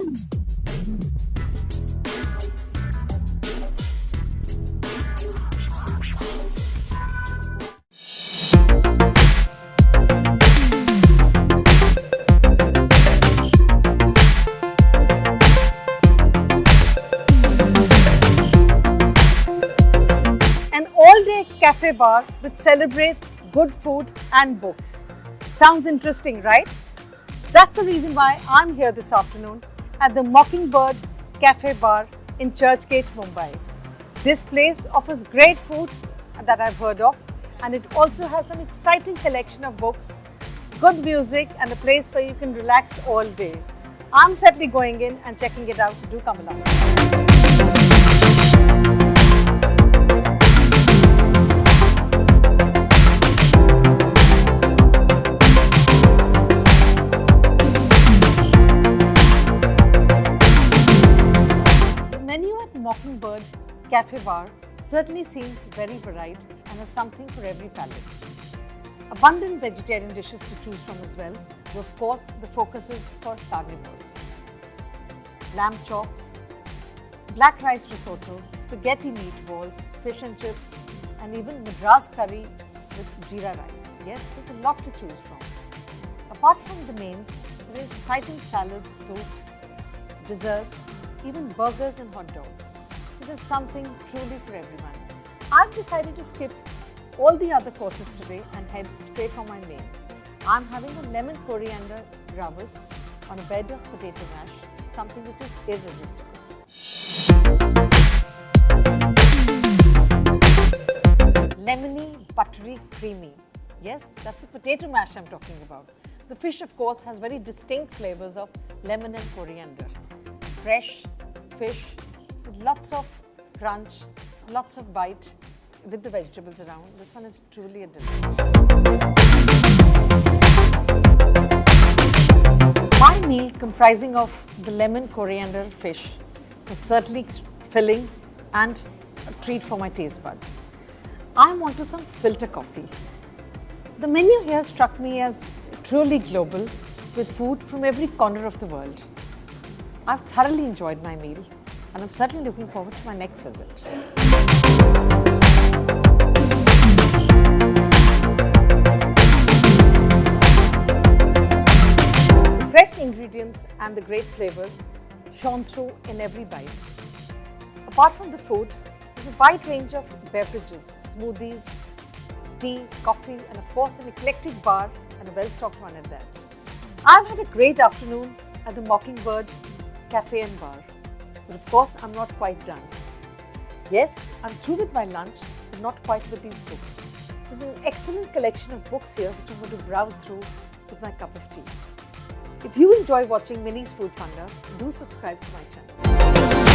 An all-day cafe bar which celebrates good food and books. Sounds interesting, right? That's the reason why I'm here this afternoon at the Mockingbird Cafe Bar in Churchgate, Mumbai. This place offers great food that I've heard of, and it also has an exciting collection of books, good music, and a place where you can relax all day. I'm certainly going in and checking it out. Do come along. Mockingbird Cafe Bar certainly seems very varied and has something for every palate. Abundant vegetarian dishes to choose from as well, though of course the focus is for carnivores. Lamb chops, black rice risotto, spaghetti meatballs, fish and chips, and even Madras curry with jeera rice. Yes, there's a lot to choose from. Apart from the mains, there are exciting salads, soups, desserts, even burgers and hot dogs. So there's something truly for everyone. I've decided to skip all the other courses today and head straight for my mains. I'm having a lemon coriander ravis on a bed of potato mash, something which is irresistible. Lemony, buttery, creamy. Yes, that's the potato mash I'm talking about. The fish, of course, has very distinct flavors of lemon and coriander. Fresh fish with lots of crunch, lots of bite with the vegetables around. This one is truly a delight. My meal comprising of the lemon coriander fish is certainly filling and a treat for my taste buds. I'm onto some filter coffee. The menu here struck me as truly global with food from every corner of the world. I've thoroughly enjoyed my meal and I'm certainly looking forward to my next visit. The fresh ingredients and the great flavors shone through in every bite. Apart from the food, there's a wide range of beverages, smoothies, tea, coffee, and of course an eclectic bar and a well-stocked one at that. I've had a great afternoon at the Mockingbird Cafe and Bar. But of course, I'm not quite done. Yes, I'm through with my lunch, but not quite with these books. So there's an excellent collection of books here which I'm going to browse through with my cup of tea. If you enjoy watching Mini's Food Fundas, do subscribe to my channel.